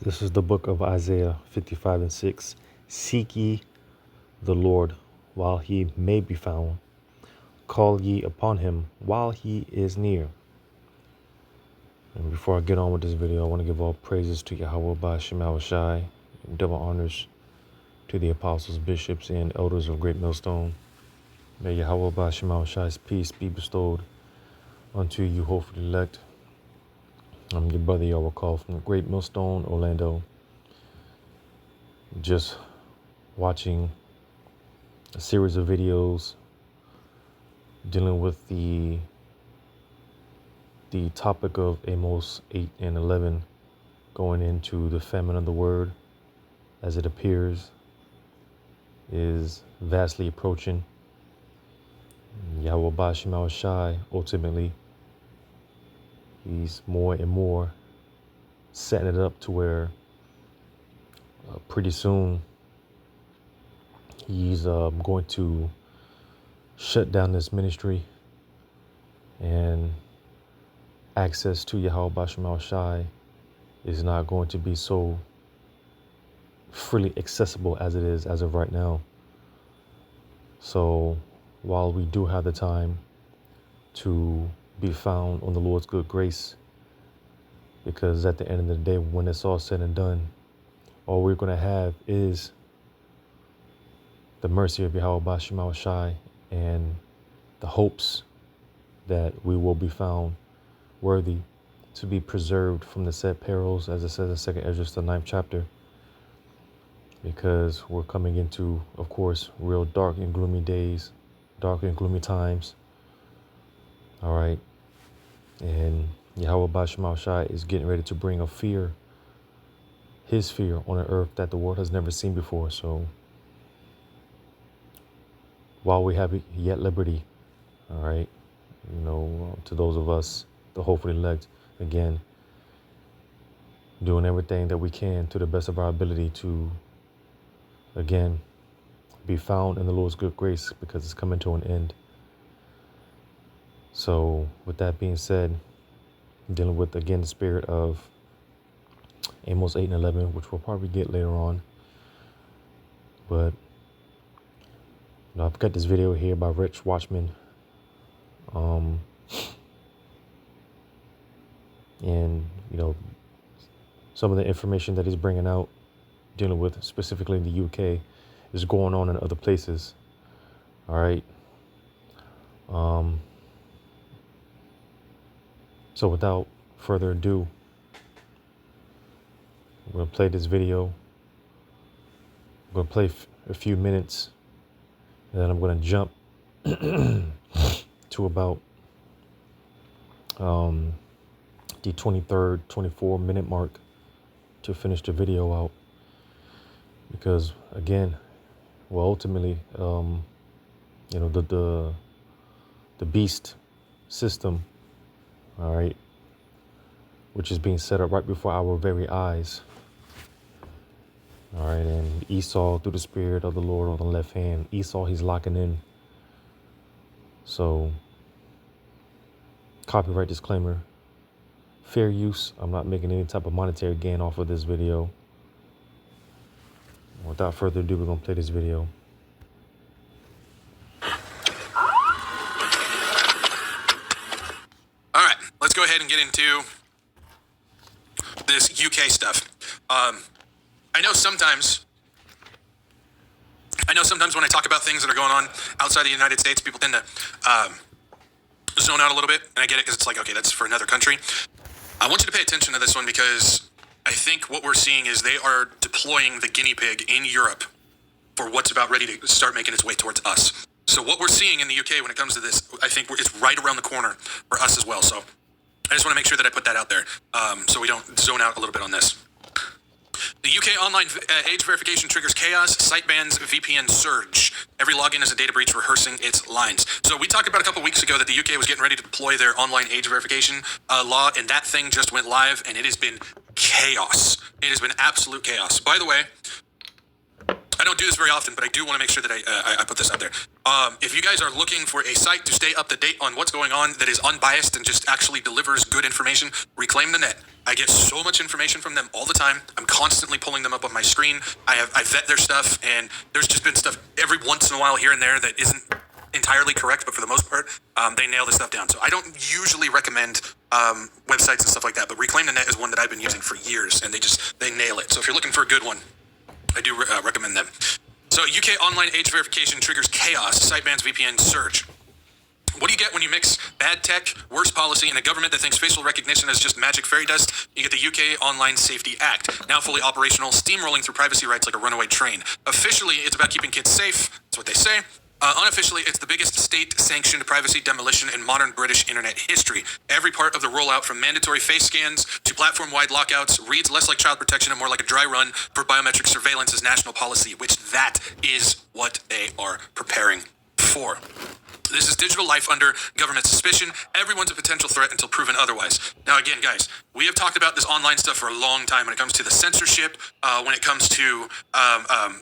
This is the book of Isaiah 55:6. Seek ye the Lord while he may be found. Call ye upon him while he is near. And before I get on with this video, I want to give all praises to Yahweh Ba'Shem Shai, and double honors to the apostles, bishops, and elders of Great Millstone. May Yahweh Ba'Shem Shai's peace be bestowed unto you, hopefully elect. I'm your brother Yahweh Call from the Great Millstone, Orlando. Just watching a series of videos dealing with the topic of Amos 8 and 11, going into the famine of the word as it appears is vastly approaching. Yahweh Ba'Shem Shai, ultimately, he's more and more setting it up to where pretty soon he's going to shut down this ministry, and access to Yahweh Ba'Shem Shai is not going to be so freely accessible as it is as of right now. So while we do have the time to be found on the Lord's good grace, because at the end of the day, when it's all said and done, all we're going to have is the mercy of Yahweh Ba'Shem Shai and the hopes that we will be found worthy to be preserved from the said perils, as it says in 2 Ezra, the 9th chapter, because we're coming into, of course, real dark and gloomy days, dark and gloomy times. All right. And Yahweh Ba'Shem Shai is getting ready to bring a fear, his fear, on an earth that the world has never seen before. So while we have yet liberty, all right, to those of us, the hopefully elect, again, doing everything that we can to the best of our ability to, again, be found in the Lord's good grace, because it's coming to an end. So with that being said, dealing with, again, the spirit of Amos 8 and 11, which we'll probably get later on. But I've got this video here by Rich Watchman. And, some of the information that he's bringing out, dealing with specifically in the UK, is going on in other places. All right. So without further ado, I'm going to play this video. I'm going to play a few minutes, and then I'm going to jump to about the 23rd, 24-minute mark to finish the video out. Because, again, well, ultimately, the beast system, all right, which is being set up right before our very eyes. All right, and Esau, through the Spirit of the Lord on the left hand, Esau, he's locking in. So, copyright disclaimer, fair use. I'm not making any type of monetary gain off of this video. Without further ado, we're going to play this video. All right, let's go ahead and get into this UK stuff. I know sometimes when I talk about things that are going on outside the United States, people tend to zone out a little bit, and I get it, because it's like, okay, that's for another country. I want you to pay attention to this one, because I think what we're seeing is they are deploying the guinea pig in Europe for what's about ready to start making its way towards us. So what we're seeing in the UK when it comes to this, I think it's right around the corner for us as well. So I just want to make sure that I put that out there, so we don't zone out a little bit on this. The UK online age verification triggers chaos, site bans, VPN surge. Every login is a data breach rehearsing its lines. So we talked about a couple weeks ago that the UK was getting ready to deploy their online age verification law, and that thing just went live, and it has been chaos. It has been absolute chaos. By the way, I don't do this very often, but I do want to make sure that I put this out there. If you guys are looking for a site to stay up to date on what's going on that is unbiased and just actually delivers good information, Reclaim the Net. I get so much information from them all the time. I'm constantly pulling them up on my screen. I vet their stuff, and there's just been stuff every once in a while here and there that isn't entirely correct, but for the most part, they nail this stuff down. So I don't usually recommend websites and stuff like that, but Reclaim the Net is one that I've been using for years, and they nail it. So if you're looking for a good one, I do recommend them. So UK online age verification triggers chaos. Site bans VPN surge. What do you get when you mix bad tech, worse policy, and a government that thinks facial recognition is just magic fairy dust? You get the UK Online Safety Act, now fully operational, steamrolling through privacy rights like a runaway train. Officially, it's about keeping kids safe. That's what they say. Unofficially, it's the biggest state-sanctioned privacy demolition in modern British internet history. Every part of the rollout, from mandatory face scans to platform-wide lockouts, reads less like child protection and more like a dry run for biometric surveillance as national policy, which that is what they are preparing for. This is digital life under government suspicion. Everyone's a potential threat until proven otherwise. Now, again, guys, we have talked about this online stuff for a long time when it comes to the censorship, when it comes to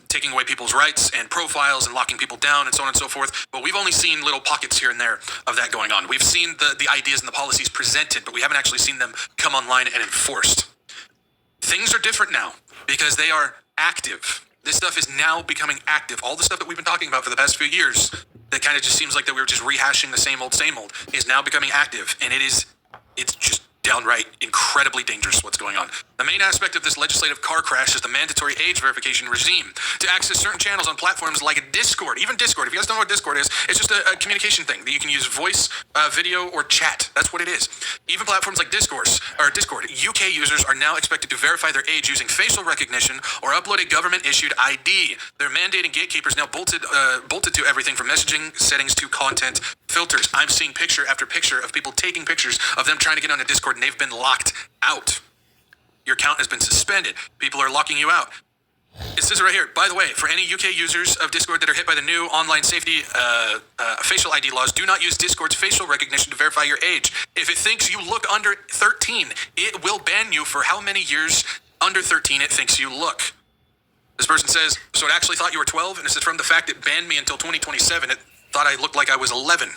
taking away people's rights and profiles and locking people down and so on and so forth. But we've only seen little pockets here and there of that going on. We've seen the ideas and the policies presented, but we haven't actually seen them come online and enforced. Things are different now because they are active. This stuff is now becoming active. All the stuff that we've been talking about for the past few years that kind of just seems like that we were just rehashing the same old is now becoming active. And it's just downright incredibly dangerous what's going on. The main aspect of this legislative car crash is the mandatory age verification regime to access certain channels on platforms like Discord. Even Discord, if you guys don't know what Discord is, it's just a communication thing that you can use voice, video, or chat. That's what it is. Even platforms like Discord, UK users are now expected to verify their age using facial recognition or upload a government-issued ID. They're mandating gatekeepers now bolted to everything from messaging settings to content filters. I'm seeing picture after picture of people taking pictures of them trying to get on a Discord, and they've been locked out. Your account has been suspended. People are locking you out. It says right here, by the way, for any UK users of Discord that are hit by the new online safety facial ID laws, do not use Discord's facial recognition to verify your age. If it thinks you look under 13, it will ban you for how many years under 13 it thinks you look. This person says, so it actually thought you were 12, and it says from the fact it banned me until 2027, it thought I looked like I was 11.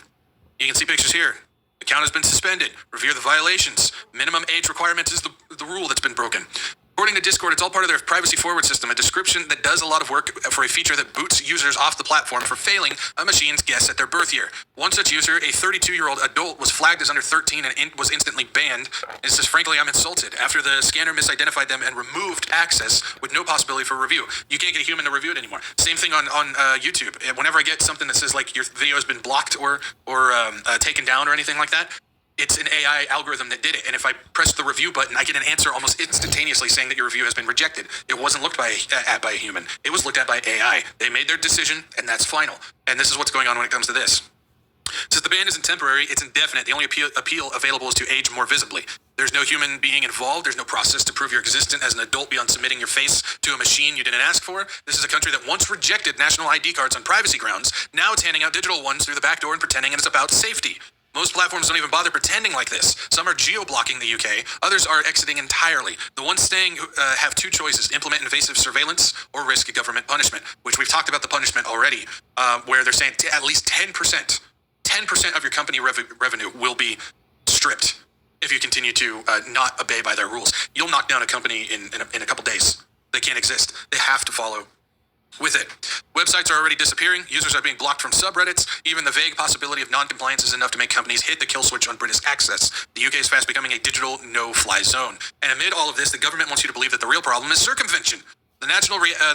You can see pictures here. Account has been suspended. Review the violations. Minimum age requirements is the rule that's been broken. According to Discord, it's all part of their privacy forward system, a description that does a lot of work for a feature that boots users off the platform for failing a machine's guess at their birth year. One such user, a 32-year-old adult, was flagged as under 13 and was instantly banned. It says, frankly, I'm insulted. After the scanner misidentified them and removed access with no possibility for review. You can't get a human to review it anymore. Same thing on YouTube. Whenever I get something that says like your video has been blocked or taken down or anything like that, it's an AI algorithm that did it. And if I press the review button, I get an answer almost instantaneously saying that your review has been rejected. It wasn't looked at by a human. It was looked at by AI. They made their decision, and that's final. And this is what's going on when it comes to this. Since the ban isn't temporary, it's indefinite. The only appeal available is to age more visibly. There's no human being involved. There's no process to prove your existence as an adult beyond submitting your face to a machine you didn't ask for. This is a country that once rejected national ID cards on privacy grounds. Now it's handing out digital ones through the back door and pretending it's about safety. Most platforms don't even bother pretending like this. Some are geo-blocking the UK. Others are exiting entirely. The ones staying have two choices: implement invasive surveillance or risk government punishment, which we've talked about the punishment already, where they're saying at least 10% of your company revenue will be stripped if you continue to not obey by their rules. You'll knock down a company in a couple days. They can't exist. They have to follow with it. Websites are already disappearing. Users are being blocked from subreddits. Even the vague possibility of non-compliance is enough to make companies hit the kill switch on British access. The UK is fast becoming a digital no-fly zone. And amid all of this, the government wants you to believe that the real problem is circumvention. The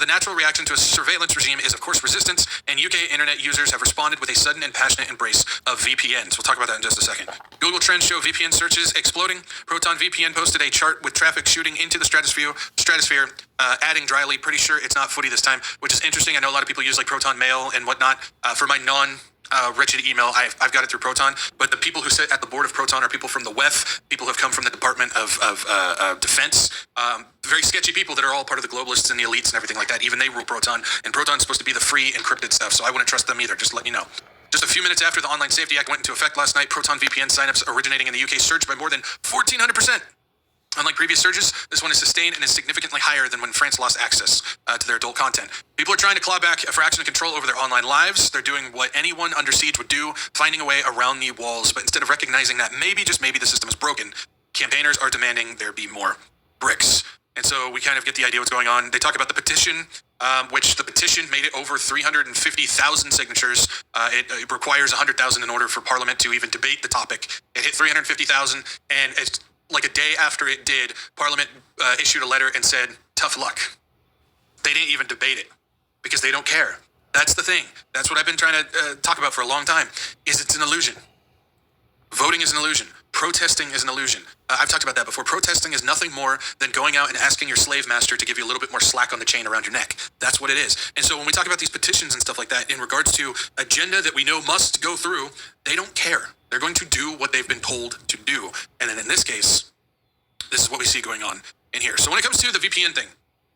natural reaction to a surveillance regime is, of course, resistance, and UK internet users have responded with a sudden and passionate embrace of VPNs. We'll talk about that in just a second. Google Trends show VPN searches exploding. Proton VPN posted a chart with traffic shooting into the stratosphere, adding dryly, pretty sure it's not footy this time, which is interesting. I know a lot of people use like Proton Mail and whatnot. For my wretched email, I've got it through Proton, but the people who sit at the board of Proton are people from the WEF, people who have come from the Department of Defense, very sketchy people that are all part of the globalists and the elites and everything like that. Even they rule Proton, and Proton's supposed to be the free encrypted stuff, so I wouldn't trust them either, just to let you know. Just a few minutes after the Online Safety Act went into effect last night, Proton VPN signups originating in the UK surged by more than 1,400%. Unlike previous surges, this one is sustained and is significantly higher than when France lost access to their adult content. People are trying to claw back for action and control over their online lives. They're doing what anyone under siege would do, finding a way around the walls. But instead of recognizing that maybe, just maybe, the system is broken, campaigners are demanding there be more bricks. And so we kind of get the idea what's going on. They talk about the petition, which the petition made it over 350,000 signatures. It requires 100,000 in order for Parliament to even debate the topic. It hit 350,000, and it's like a day after it did, Parliament issued a letter and said, tough luck. They didn't even debate it because they don't care. That's the thing. That's what I've been trying to talk about for a long time, is it's an illusion. Voting is an illusion. Protesting is an illusion. I've talked about that before. Protesting is nothing more than going out and asking your slave master to give you a little bit more slack on the chain around your neck. That's what it is. And so when we talk about these petitions and stuff like that, in regards to agenda that we know must go through, they don't care. They're going to do what they've been told to do. And then in this case, this is what we see going on in here. So when it comes to the VPN thing,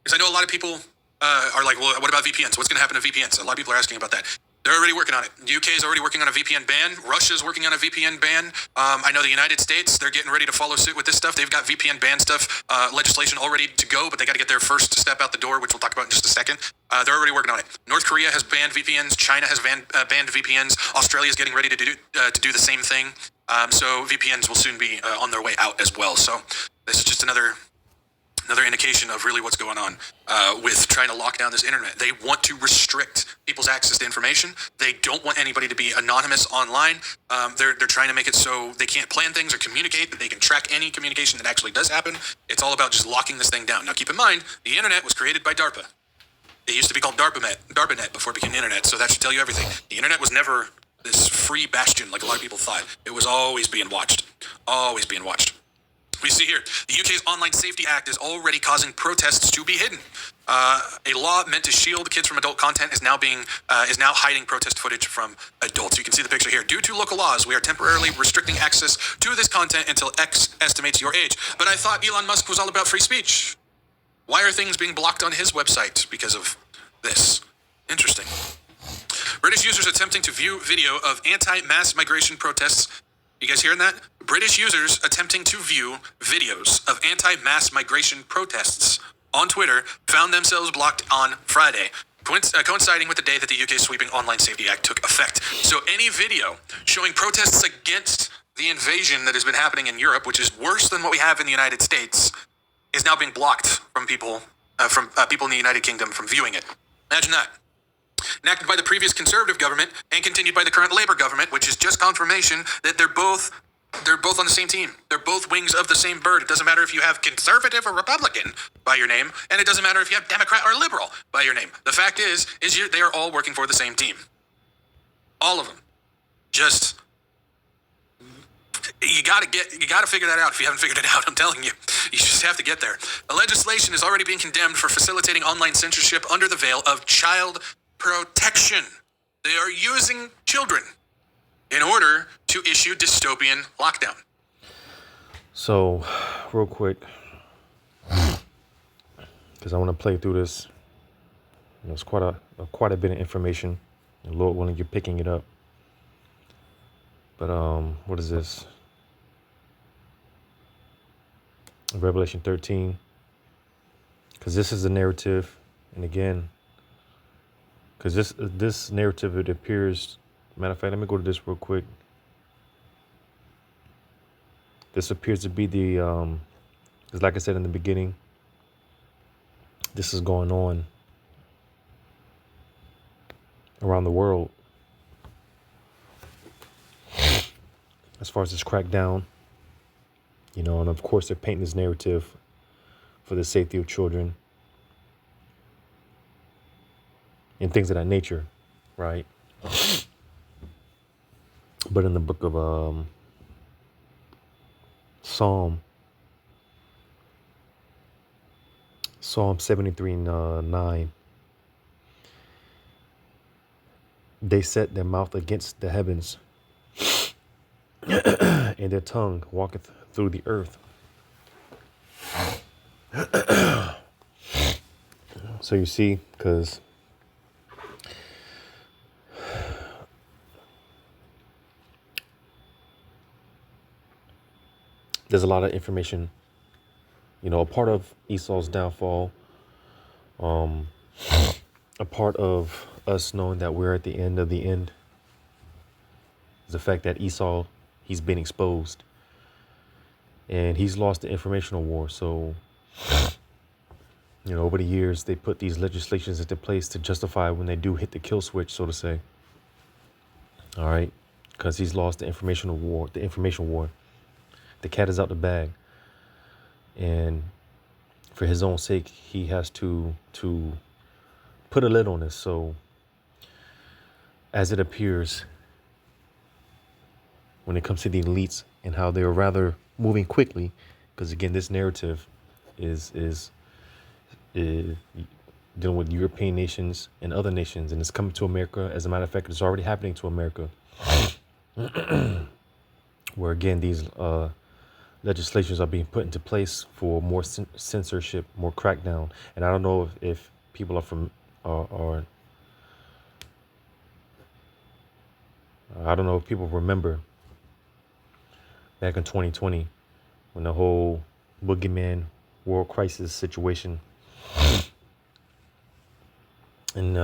because I know a lot of people are like, well, what about VPNs? What's going to happen to VPNs? A lot of people are asking about that. They're already working on it. The UK is already working on a VPN ban. Russia's working on a VPN ban. I know the United States, they're getting ready to follow suit with this stuff. They've got VPN ban stuff, legislation all ready to go, but they got to get their first step out the door, which we'll talk about in just a second. They're already working on it. North Korea has banned VPNs. China has banned VPNs. Australia is getting ready to do the same thing. So VPNs will soon be on their way out as well. So this is just another indication of really what's going on with trying to lock down this internet. They want to restrict people's access to information. They don't want anybody to be anonymous online. They're trying to make it so they can't plan things or communicate, that they can track any communication that actually does happen. It's all about just locking this thing down. Now keep in mind, the internet was created by DARPA. It used to be called DARPANet before it became the internet, so that should tell you everything. The internet was never this free bastion like a lot of people thought. It was always being watched. Always being watched. We see here, the UK's Online Safety Act is already causing protests to be hidden. A law meant to shield kids from adult content is now hiding protest footage from adults. You can see the picture here. Due to local laws, we are temporarily restricting access to this content until X estimates your age. But I thought Elon Musk was all about free speech. Why are things being blocked on his website because of this? Interesting. British users attempting to view video of anti-mass migration protests. You guys hearing that? British users attempting to view videos of anti-mass migration protests on Twitter found themselves blocked on Friday, coinciding with the day that the UK's sweeping Online Safety Act took effect. So any video showing protests against the invasion that has been happening in Europe, which is worse than what we have in the United States, is now being blocked from people in the United Kingdom from viewing it. Imagine that. Enacted by the previous Conservative government and continued by the current Labour government, which is just confirmation that they're both on the same team. They're both wings of the same bird. It doesn't matter if you have Conservative or Republican by your name, and it doesn't matter if you have Democrat or Liberal by your name. The fact is they are all working for the same team. All of them. Just you gotta figure that out if you haven't figured it out. I'm telling you, you just have to get there. The legislation is already being condemned for facilitating online censorship under the veil of child protection. They are using children in order to issue dystopian lockdown. So, real quick, because I want to play through this. It's quite a bit of information. The Lord willing, you're picking it up. But what is this? Revelation 13. Because this is the narrative, and again, because this narrative, it appears. Matter of fact, let me go to this real quick. This appears to be the, because like I said in the beginning, this is going on around the world as far as this crackdown, and of course they're painting this narrative for the safety of children and things of that nature, right? But in the book of Psalm 73:9, they set their mouth against the heavens, and their tongue walketh through the earth. So you see, because there's a lot of information, a part of Esau's downfall, a part of us knowing that we're at the end of the end is the fact that Esau, he's been exposed. and he's lost the informational war. So, over the years, they put these legislations into place to justify when they do hit the kill switch, so to say. All right, because he's lost the informational war. The information war. The cat is out the bag, and for his own sake, he has to put a lid on this. So, as it appears, when it comes to the elites and how they're rather moving quickly, because again, this narrative is dealing with European nations and other nations, and it's coming to America. As a matter of fact, it's already happening to America, where again these legislations are being put into place for more censorship, more crackdown. And I don't know if people are from are I don't know if people remember back in 2020 when the whole boogeyman world crisis situation, and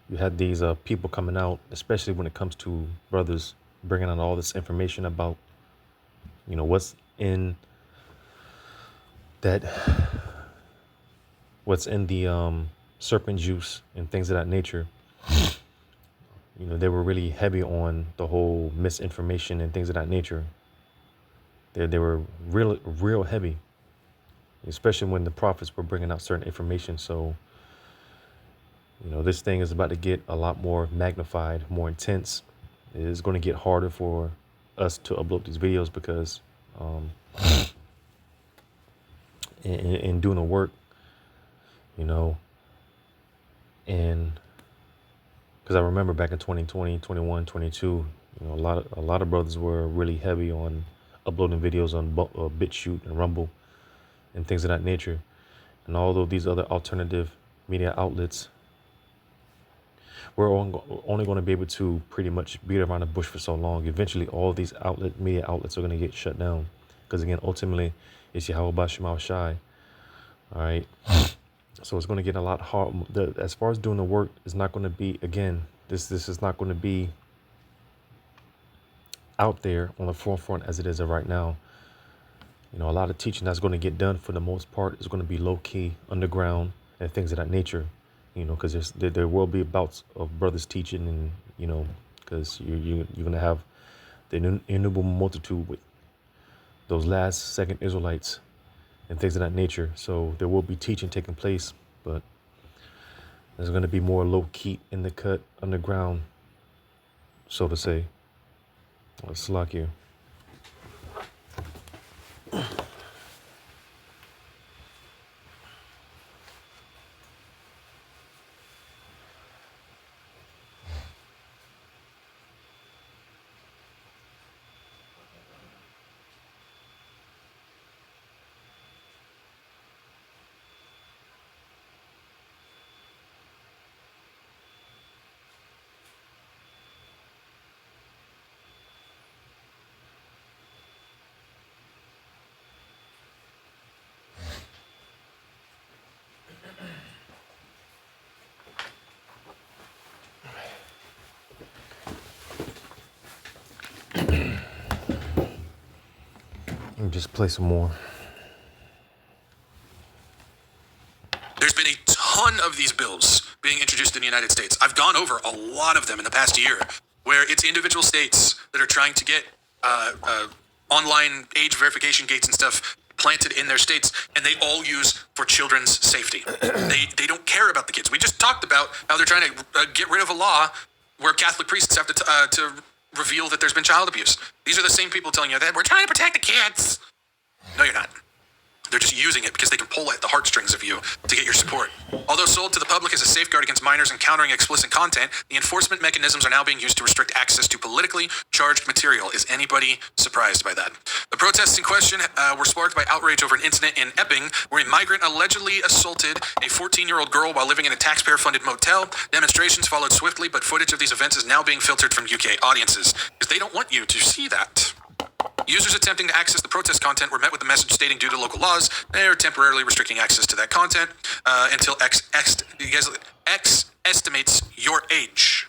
you had these people coming out, especially when it comes to brothers bringing out all this information about what's in that, what's in the serpent juice and things of that nature. They were really heavy on the whole misinformation and things of that nature. They were real heavy, especially when the prophets were bringing out certain information. So, this thing is about to get a lot more magnified, more intense. It is going to get harder for us to upload these videos because in doing the work, and because I remember back in 2020, 21, 22, a lot of brothers were really heavy on uploading videos on BitChute and Rumble and things of that nature. And although these other alternative media outlets, we're only going to be able to pretty much beat around the bush for so long. Eventually, all these media outlets are going to get shut down. Because again, ultimately, it's Yahweh Shema Shai. All right. So it's going to get a lot hard. As far as doing the work, it's not going to be, again, this is not going to be out there on the forefront as it is right now. A lot of teaching that's going to get done for the most part is going to be low key, underground, and things of that nature. Because there will be bouts of brothers teaching, and because you're going to have the innumerable multitude with those last second Israelites and things of that nature. So there will be teaching taking place, but there's going to be more low key, in the cut, underground, so to say. Let's lock you. Let me just play some more. There's been a ton of these bills being introduced in the United States. I've gone over a lot of them in the past year, where it's individual states that are trying to get online age verification gates and stuff planted in their states, and they all use for children's safety. They don't care about the kids. We just talked about how they're trying to get rid of a law where Catholic priests have to reveal that there's been child abuse. These are the same people telling you that we're trying to protect the kids. No, you're not. They're just using it because they can pull at the heartstrings of you to get your support. Although sold to the public as a safeguard against minors and countering explicit content, the enforcement mechanisms are now being used to restrict access to politically charged material. Is anybody surprised by that? The protests in question were sparked by outrage over an incident in Epping where a migrant allegedly assaulted a 14-year-old girl while living in a taxpayer-funded motel. Demonstrations followed swiftly, but footage of these events is now being filtered from UK audiences because they don't want you to see that. Users attempting to access the protest content were met with a message stating due to local laws, they are temporarily restricting access to that content until X estimates your age.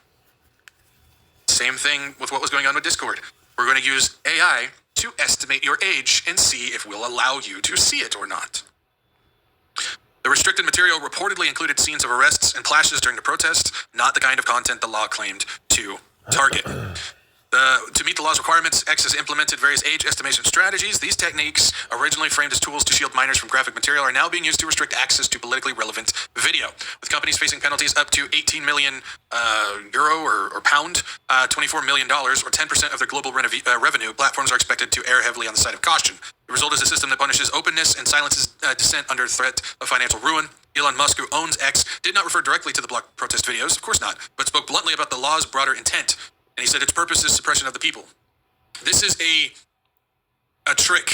Same thing with what was going on with Discord. We're going to use AI to estimate your age and see if we'll allow you to see it or not. The restricted material reportedly included scenes of arrests and clashes during the protests, not the kind of content the law claimed to target. To meet the law's requirements, X has implemented various age estimation strategies. These techniques, originally framed as tools to shield minors from graphic material, are now being used to restrict access to politically relevant video, with companies facing penalties up to 18 million euro or pound, $24 million, or 10% of their global revenue. Platforms are expected to err heavily on the side of caution. The result is a system that punishes openness and silences dissent under threat of financial ruin. Elon Musk, who owns X, did not refer directly to the block protest videos, of course not, but spoke bluntly about the law's broader intent. And he said its purpose is suppression of the people. This is a trick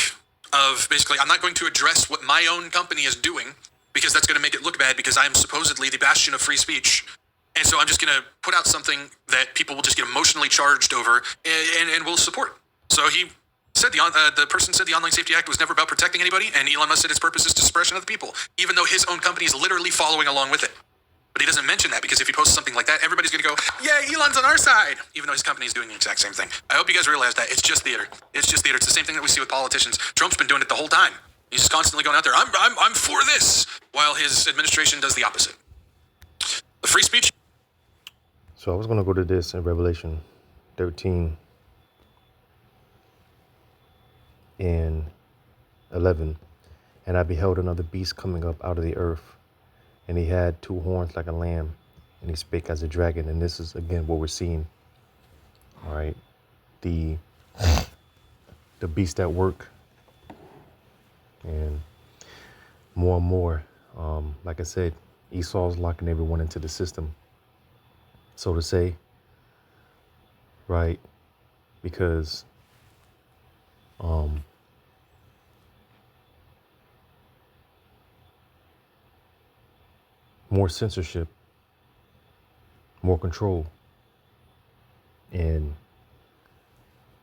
of basically, I'm not going to address what my own company is doing because that's going to make it look bad because I'm supposedly the bastion of free speech. And so I'm just going to put out something that people will just get emotionally charged over and will support. So he said the person said the Online Safety Act was never about protecting anybody, and Elon Musk said its purpose is suppression of the people, even though his own company is literally following along with it. But he doesn't mention that because if he posts something like that, everybody's going to go, yeah, Elon's on our side, even though his company is doing the exact same thing. I hope you guys realize that. It's just theater. It's just theater. It's the same thing that we see with politicians. Trump's been doing it the whole time. He's just constantly going out there, I'm for this, while his administration does the opposite. The free speech. So I was going to go to this in Revelation 13 and 11. And I beheld another beast coming up out of the earth. And he had two horns like a lamb, and he spake as a dragon. And this is, again, what we're seeing. All right. The beast at work. And more, like I said, Esau's locking everyone into the system, so to say. Right. Because more censorship, more control, and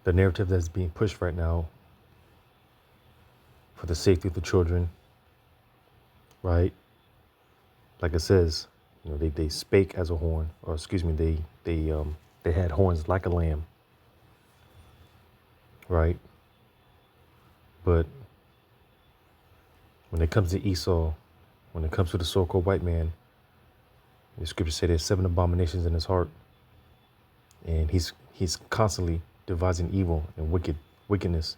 the narrative that's being pushed right now for the safety of the children, right? Like it says, you know, they spake as a horn, or excuse me, they had horns like a lamb, right? But when it comes to Esau, when it comes to the so-called white man, the scriptures say there's 7 abominations in his heart. And he's constantly devising evil and wickedness,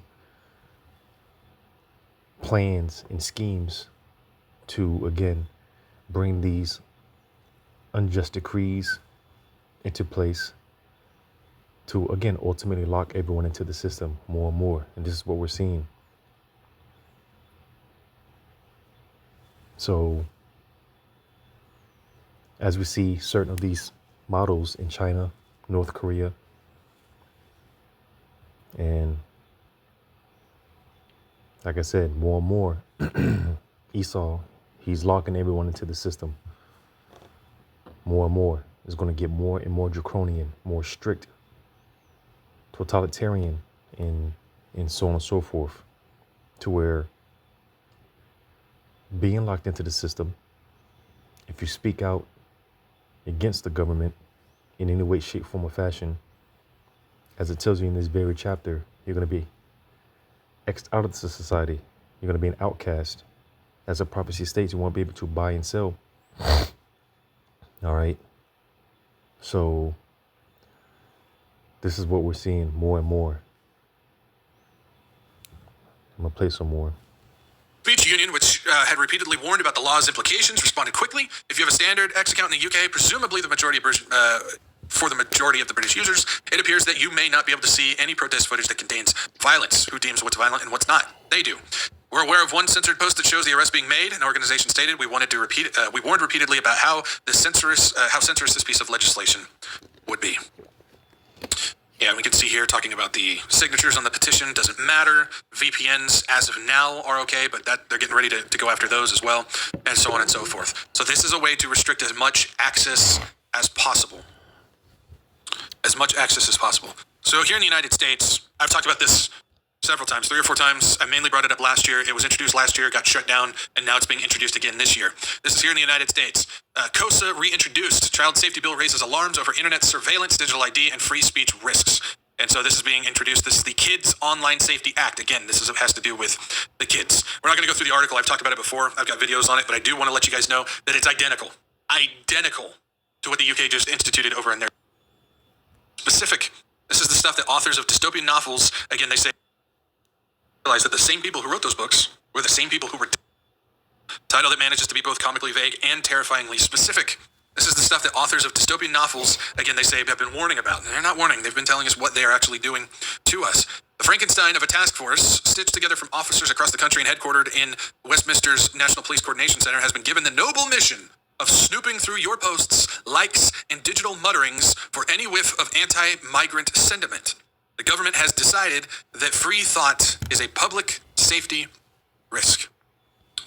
plans and schemes to, again, bring these unjust decrees into place to, again, ultimately lock everyone into the system more and more. And this is what we're seeing. So as we see certain of these models in China, North Korea, and like I said, more and more, Esau, he's locking everyone into the system. More and more. It's going to get more and more draconian, more strict, totalitarian, and so on and so forth, to where being locked into the system, if you speak out against the government in any way, shape, form, or fashion, as it tells you in this very chapter, you're going to be X'd out of the society. You're going to be an outcast. As the prophecy states, you won't be able to buy and sell. All right. So this is what we're seeing more and more. I'm going to play some more. Speech Union, which had repeatedly warned about the law's implications, responded quickly. If you have a standard X account in the UK, presumably the majority of for the majority of the British users, it appears that you may not be able to see any protest footage that contains violence. Who deems what's violent and what's not? They do. We're aware of one censored post that shows the arrest being made. An organization stated we warned repeatedly about how censorious this piece of legislation would be. Yeah, we can see here talking about the signatures on the petition. Doesn't matter. VPNs, as of now, are okay, but that they're getting ready to go after those as well, and so on and so forth. So this is a way to restrict as much access as possible. As much access as possible. So here in the United States, I've talked about this several times, 3 or 4 times. I mainly brought it up last year. It was introduced last year, got shut down, and now it's being introduced again this year. This is here in the United States. COSA reintroduced. Child Safety Bill raises alarms over internet surveillance, digital ID, and free speech risks. And so this is being introduced. This is the Kids Online Safety Act. Again, has to do with the kids. We're not going to go through the article. I've talked about it before. I've got videos on it, but I do want to let you guys know that it's identical to what the UK just instituted over in their specific. This is the stuff that authors of dystopian novels, again, they say, realize that the same people who wrote those books were the same people who were. Title that manages to be both comically vague and terrifyingly specific. This is the stuff that authors of dystopian novels, again, they say, have been warning about. And they're not warning. They've been telling us what they are actually doing to us. The Frankenstein of a task force, stitched together from officers across the country and headquartered in Westminster's National Police Coordination Center, has been given the noble mission of snooping through your posts, likes, and digital mutterings for any whiff of anti-migrant sentiment. The government has decided that free thought is a public safety risk.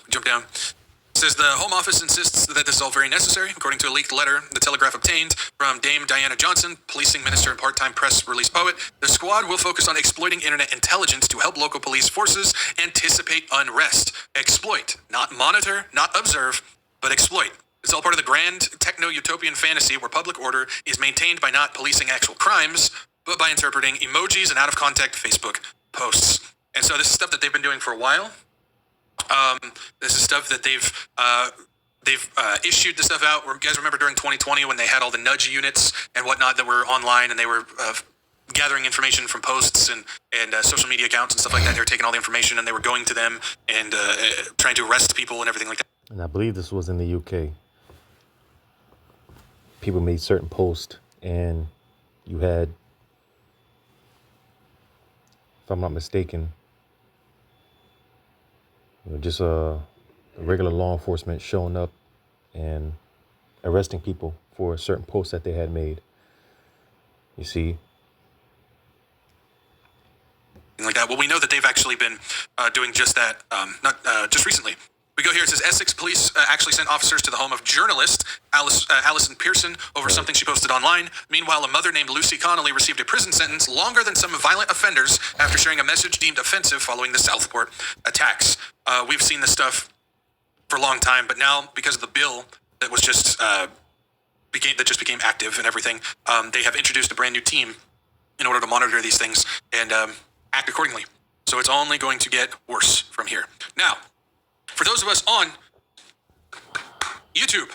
Jump down. It says the Home Office insists that this is all very necessary. According to a leaked letter the Telegraph obtained from Dame Diana Johnson, policing minister and part-time press release poet, the squad will focus on exploiting internet intelligence to help local police forces anticipate unrest. Exploit, not monitor, not observe, but exploit. It's all part of the grand techno-utopian fantasy where public order is maintained by not policing actual crimes, but by interpreting emojis and out-of-context Facebook posts. And so this is stuff that they've been doing for a while. This is stuff that they've issued the stuff out. You guys remember during 2020 when they had all the nudge units and whatnot that were online, and they were gathering information from posts and social media accounts and stuff like that. They were taking all the information and they were going to them and trying to arrest people and everything like that. And I believe this was in the UK. People made certain posts, and you had, if I'm not mistaken, just a regular law enforcement showing up and arresting people for certain posts that they had made. You see? Like that. Well, we know that they've actually been doing just that, just recently. We go here, it says Essex police actually sent officers to the home of journalist Alison Pearson over something she posted online. Meanwhile, a mother named Lucy Connolly received a prison sentence longer than some violent offenders after sharing a message deemed offensive following the Southport attacks. We've seen this stuff for a long time, but now because of the bill that was just became active and everything, they have introduced a brand new team in order to monitor these things and act accordingly. So it's only going to get worse from here. Now, for those of us on YouTube,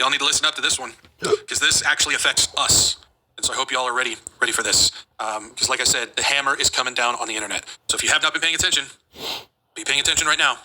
y'all need to listen up to this one because this actually affects us. And so I hope y'all are ready for this. Because like I said, the hammer is coming down on the internet. So if you have not been paying attention, be paying attention right now.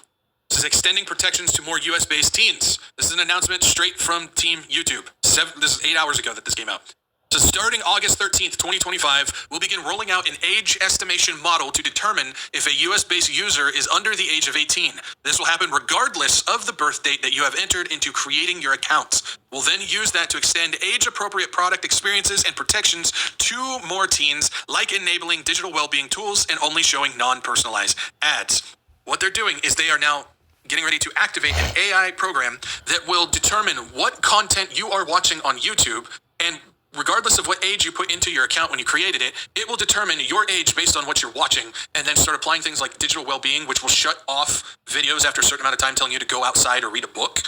This is extending protections to more US-based teens. This is an announcement straight from Team YouTube. This is 8 hours ago that this came out. So starting August 13th, 2025, we'll begin rolling out an age estimation model to determine if a US-based user is under the age of 18. This will happen regardless of the birth date that you have entered into creating your account. We'll then use that to extend age-appropriate product experiences and protections to more teens, like enabling digital well-being tools and only showing non-personalized ads. What they're doing is they are now getting ready to activate an AI program that will determine what content you are watching on YouTube, and regardless of what age you put into your account when you created it, it will determine your age based on what you're watching and then start applying things like digital well-being, which will shut off videos after a certain amount of time telling you to go outside or read a book.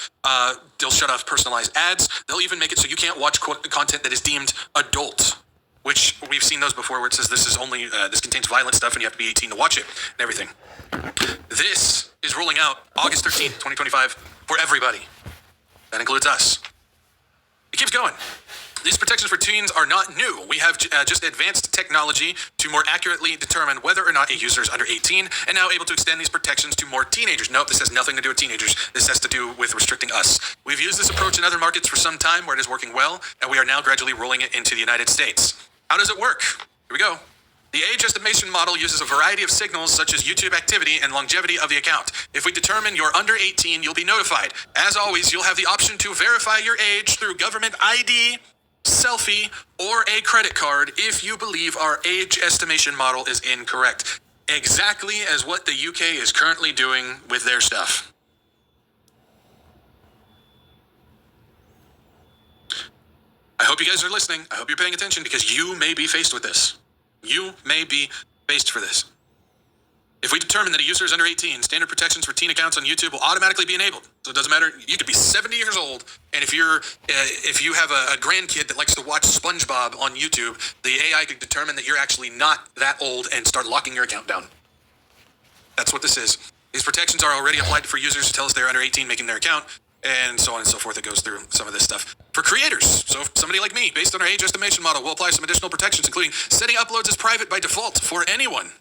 They'll shut off personalized ads. They'll even make it so you can't watch content that is deemed adult, which we've seen those before where it says this is only, this contains violent stuff and you have to be 18 to watch it and everything. This is rolling out August 13th, 2025 for everybody. That includes us. It keeps going. These protections for teens are not new. We have just advanced technology to more accurately determine whether or not a user is under 18 and now able to extend these protections to more teenagers. Nope, this has nothing to do with teenagers. This has to do with restricting us. We've used this approach in other markets for some time where it is working well, and we are now gradually rolling it into the United States. How does it work? Here we go. The age estimation model uses a variety of signals such as YouTube activity and longevity of the account. If we determine you're under 18, you'll be notified. As always, you'll have the option to verify your age through government ID, selfie, or a credit card if you believe our age estimation model is incorrect. Exactly as what the UK is currently doing with their stuff. I hope you guys are listening. I hope you're paying attention because you may be faced with this. You may be faced for this. If we determine that a user is under 18, standard protections for teen accounts on YouTube will automatically be enabled. So it doesn't matter. You could be 70 years old, and if you have a grandkid that likes to watch SpongeBob on YouTube, the AI could determine that you're actually not that old and start locking your account down. That's what this is. These protections are already applied for users who tell us they're under 18 making their account, and so on and so forth. It goes through some of this stuff. For creators, so if somebody like me, based on our age estimation model, will apply some additional protections, including setting uploads as private by default for anyone,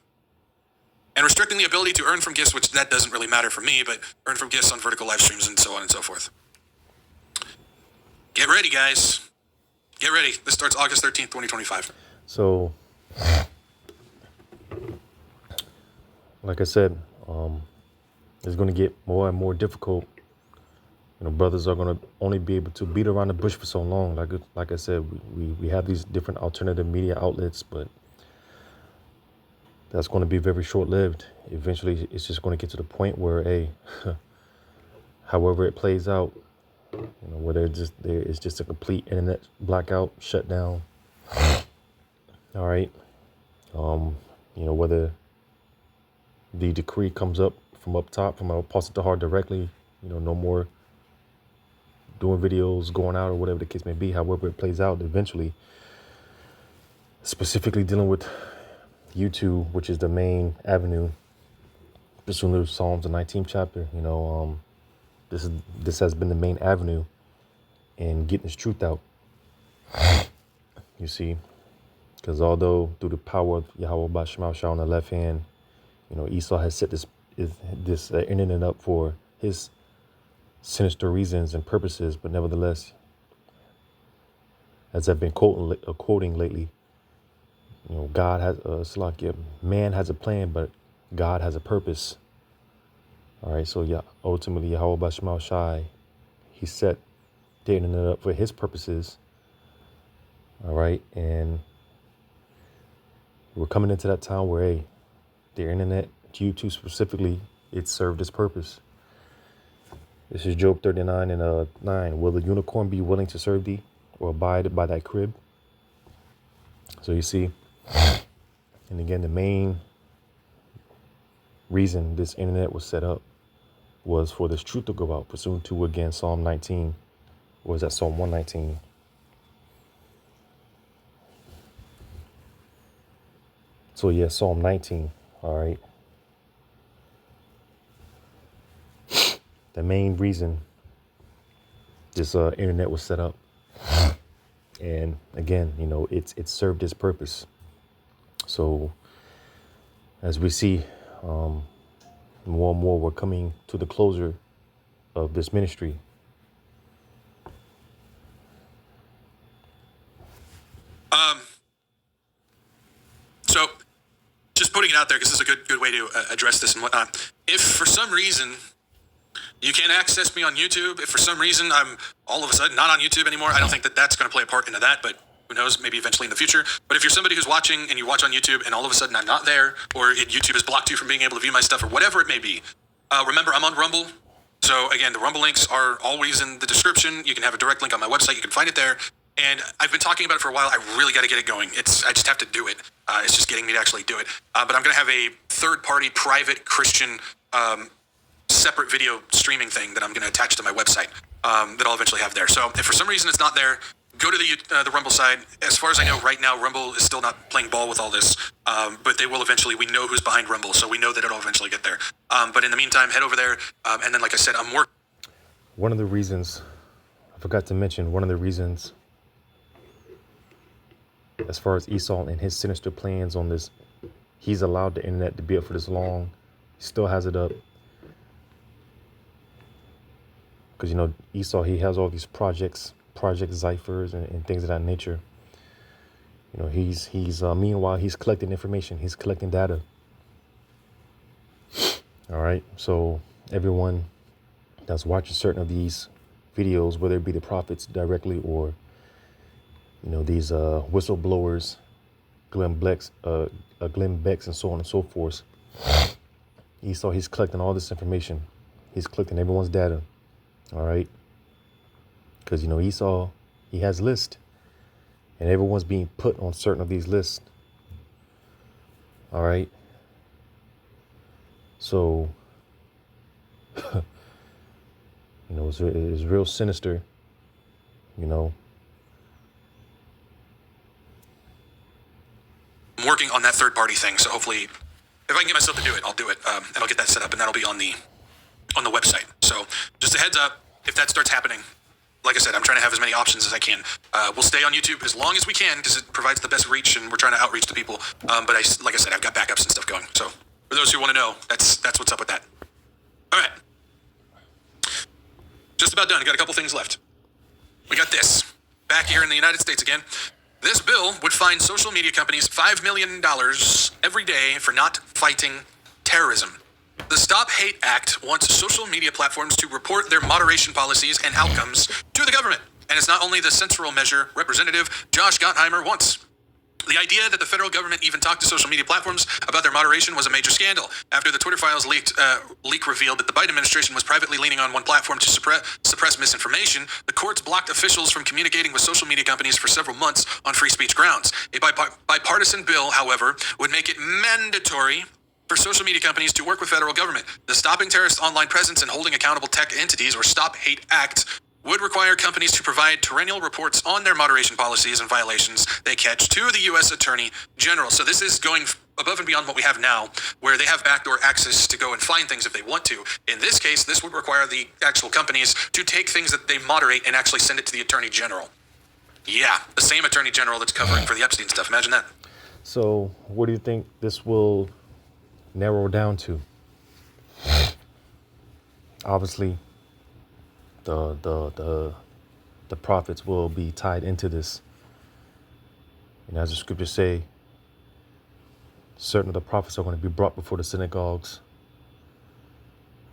and restricting the ability to earn from gifts, which that doesn't really matter for me, but earn from gifts on vertical live streams and so on and so forth. Get ready, guys. Get ready. This starts August 13th, 2025. So, like I said, it's going to get more and more difficult. You know, brothers are going to only be able to beat around the bush for so long. Like I said, we have these different alternative media outlets, but that's going to be very short-lived. Eventually, it's just going to get to the point where, hey, however it plays out, you know, whether it's just a complete internet blackout, shutdown. All right. You know, whether the decree comes up from up top, from Apostle Tahar directly, you know, no more doing videos, going out, or whatever the case may be, however it plays out eventually, specifically dealing with YouTube, which is the main avenue, pursuant to Psalms, the 19th chapter, you know, this has been the main avenue in getting this truth out. You see, because although through the power of Yahweh Bashmal Shah on the left hand, you know, Esau has set this internet up for his sinister reasons and purposes, but nevertheless, as I've been quoting lately, you know, God has man has a plan, but God has a purpose. All right, so yeah, ultimately Yahweh Bashmal Shai, he set the internet up for his purposes. All right, and we're coming into that time where, hey, the internet, YouTube specifically, it served its purpose. This is Job 39 and 9. Will the unicorn be willing to serve thee, or abide by thy crib? So you see, and again, the main reason this internet was set up was for this truth to go out, pursuant to, again, Psalm 19. Or is that Psalm 119? So yeah, Psalm 19. All right. The main reason this internet was set up, and again, you know, it served its purpose. So as we see, more and more, we're coming to the closure of this ministry. So just putting it out there, because this is a good way to address this and whatnot. If for some reason you can't access me on YouTube, if for some reason I'm all of a sudden not on YouTube anymore, I don't think that that's going to play a part into that, but who knows, maybe eventually in the future. But if you're somebody who's watching and you watch on YouTube and all of a sudden I'm not there, or YouTube has blocked you from being able to view my stuff, or whatever it may be, remember, I'm on Rumble. So again, the Rumble links are always in the description. You can have a direct link on my website. You can find it there. And I've been talking about it for a while. I really got to get it going. I just have to do it. It's just getting me to actually do it. But I'm going to have a third-party private Christian separate video streaming thing that I'm going to attach to my website that I'll eventually have there. So if for some reason it's not there, go to the Rumble side. As far as I know right now, Rumble is still not playing ball with all this, but they will eventually. We know who's behind Rumble, so we know that it'll eventually get there. But in the meantime, head over there. And then, like I said, I'm working. One of the reasons, I forgot to mention, one of the reasons, as far as Esau and his sinister plans on this, he's allowed the internet to be up for this long. He still has it up. Because, you know, Esau, he has all these project ciphers and things of that nature. You know, he's meanwhile, he's collecting information. He's collecting data. All right. So everyone that's watching certain of these videos, whether it be the prophets directly or, you know, these whistleblowers, Glenn Bex, and so on and so forth. Esau, he's collecting all this information. He's collecting everyone's data. All right. Because, you know, Esau, he has lists, and everyone's being put on certain of these lists. All right. So, it's real sinister, you know. I'm working on that third party thing, so hopefully, if I can get myself to do it, I'll do it, and I'll get that set up, and that'll be on the website. So just a heads up, if that starts happening, like I said, I'm trying to have as many options as I can. We'll stay on YouTube as long as we can because it provides the best reach, and we're trying to outreach to people. But like I said, I've got backups and stuff going. So for those who want to know, that's what's up with that. All right, just about done. Got a couple things left. We got this back here in the United States again. This bill would fine social media companies $5 million every day for not fighting terrorism. The Stop Hate Act wants social media platforms to report their moderation policies and outcomes to the government. And it's not only the central measure Representative Josh Gottheimer wants. The idea that the federal government even talked to social media platforms about their moderation was a major scandal after the Twitter files leak revealed that the Biden administration was privately leaning on one platform to suppress misinformation. The courts blocked officials from communicating with social media companies for several months on free speech grounds. A bipartisan bill, however, would make it mandatory for social media companies to work with federal government. The Stopping Terrorist Online Presence and Holding Accountable Tech Entities, or Stop Hate Act, would require companies to provide perennial reports on their moderation policies and violations they catch to the U.S. Attorney General. So this is going above and beyond what we have now, where they have backdoor access to go and find things if they want to. In this case, this would require the actual companies to take things that they moderate and actually send it to the Attorney General. Yeah, the same Attorney General that's covering for the Epstein stuff. Imagine that. So what do you think this will narrow down to? Obviously, the prophets will be tied into this. And as the scriptures say, certain of the prophets are going to be brought before the synagogues.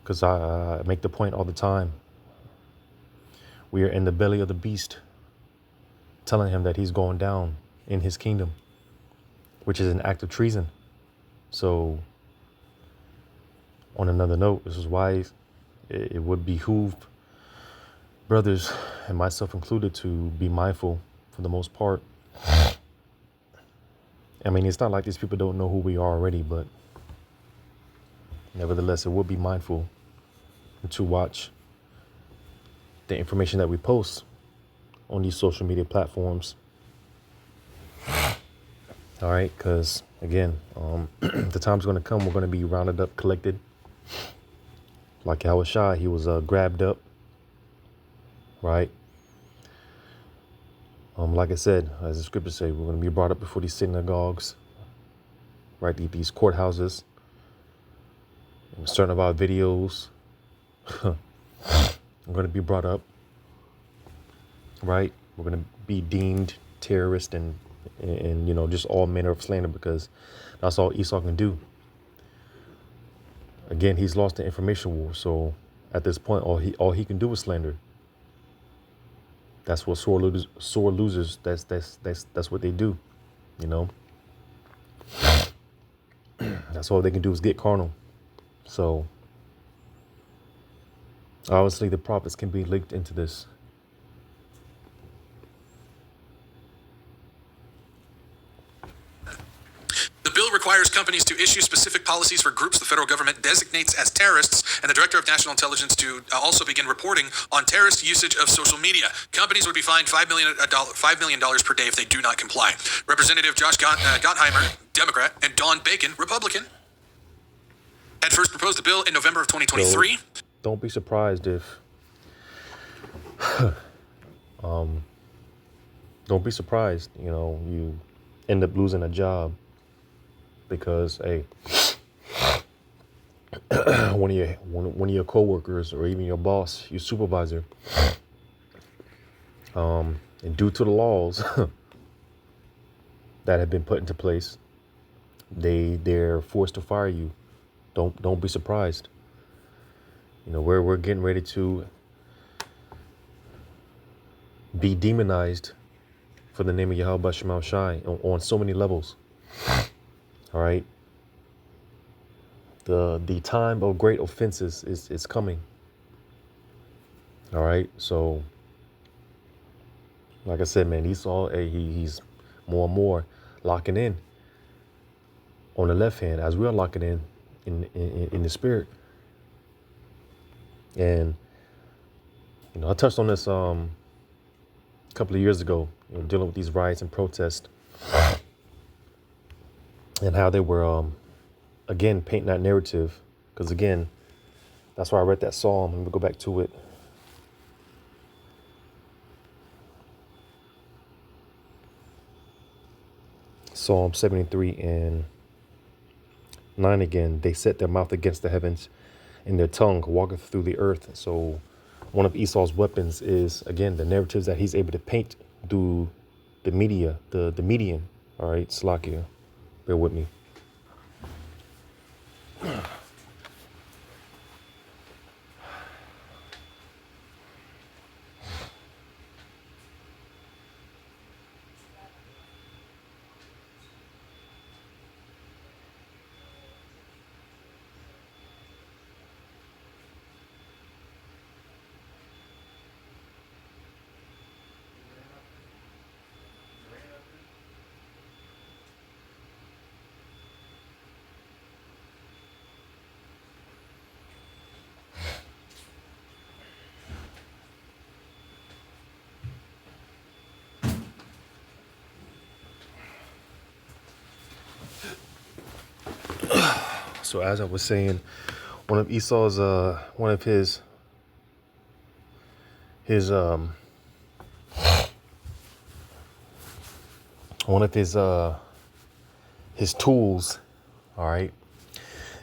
Because I make the point all the time. We are in the belly of the beast, telling him that he's going down in his kingdom, which is an act of treason. So, on another note, this is why it would behoove brothers, and myself included, to be mindful for the most part. I mean, it's not like these people don't know who we are already, but nevertheless, it would be mindful to watch the information that we post on these social media platforms. All right, because again, the time's going to come, we're going to be rounded up, collected. Like Yahushua, he was grabbed up. Right. Like I said, as the scriptures say, we're going to be brought up before these synagogues, right? These courthouses. And certain of our videos are going to be brought up, right? We're going to be deemed terrorists and just all manner of slander, because that's all Esau can do. Again, he's lost the information war, so at this point, all he can do is slander. That's what sore losers. That's what they do, That's all they can do is get carnal. So obviously the prophets can be linked into this. The bill requires companies to issue specific policies for groups the federal government designates as terrorists, and the Director of National Intelligence to also begin reporting on terrorist usage of social media. Companies would be fined $5 million per day if they do not comply. Representative Josh Gottheimer, Democrat, and Don Bacon, Republican, had first proposed the bill in November of 2023. So don't be surprised if don't be surprised, you end up losing a job because one of your coworkers or even your boss, your supervisor, and due to the laws that have been put into place, they're forced to fire you. Don't be surprised. We're getting ready to be demonized for the name of Yahweh Shema Shai on so many levels. All right. The time of great offenses is coming. All right. So, like I said, man, he's more and more locking in on the left hand as we are locking in in the spirit. And I touched on this a couple of years ago, dealing with these riots and protests, and how they were again painting that narrative. Because again, that's why I read that psalm. Let me go back to it. Psalm 73 and 9 again. They set their mouth against the heavens, and their tongue walketh through the earth. So one of Esau's weapons is, again, the narratives that he's able to paint through the media, the median. All right, Slakia, bear with me. So as I was saying, one of Esau's, one of his tools, all right,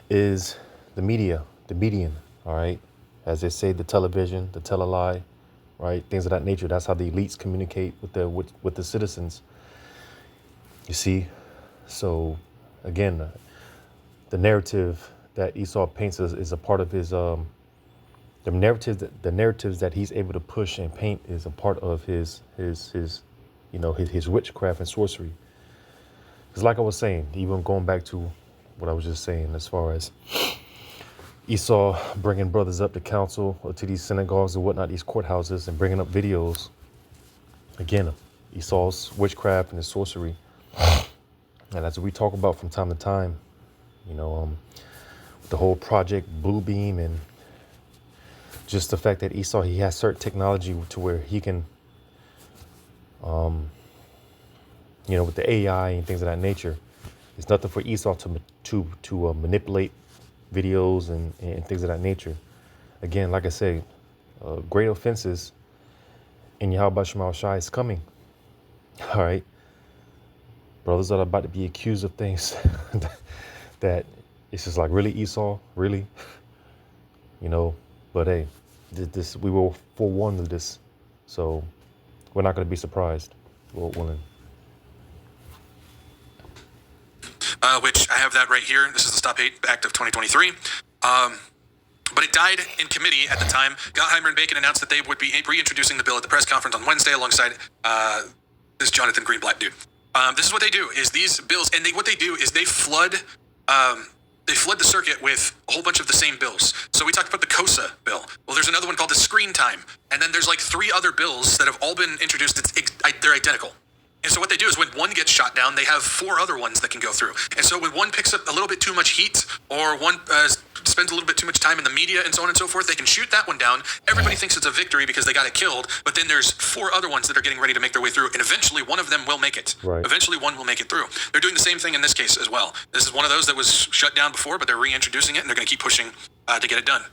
is the media, the median, all right, as they say, the television, the telelie, right, things of that nature. That's how the elites communicate with the citizens. You see, so again, the narrative that Esau paints is a part of his the narratives that he's able to push and paint is a part of his witchcraft and sorcery. Because like I was saying, even going back to what I was just saying, as far as Esau bringing brothers up to council or to these synagogues and whatnot, these courthouses, and bringing up videos. Again, Esau's witchcraft and his sorcery. And as we talk about from time to time, the whole Project Bluebeam, and just the fact that Esau, he has certain technology to where he can, with the AI and things of that nature, it's nothing for Esau to manipulate videos and things of that nature. Again, like I say, great offenses in Yahweh Shema Shai is coming. All right. Brothers are about to be accused of things that it's just like, really, Esau? Really? But hey, this we were forewarned of this. So we're not going to be surprised, Lord willing. Which I have that right here. This is the Stop Hate Act of 2023. But it died in committee at the time. Gottheimer and Bacon announced that they would be reintroducing the bill at the press conference on Wednesday alongside this Jonathan Greenblatt dude. This is what they do: is these bills, and what they do is they flood the circuit with a whole bunch of the same bills. So we talked about the COSA bill. Well, there's another one called the Screen Time, and then there's like 3 other bills that have all been introduced. They're identical. And so what they do is when one gets shot down, they have 4 other ones that can go through. And so when one picks up a little bit too much heat, or one spends a little bit too much time in the media and so on and so forth, they can shoot that one down. Everybody thinks it's a victory because they got it killed. But then there's 4 other ones that are getting ready to make their way through. And eventually one of them will make it. Right. Eventually one will make it through. They're doing the same thing in this case as well. This is one of those that was shut down before, but they're reintroducing it, and they're going to keep pushing to get it done.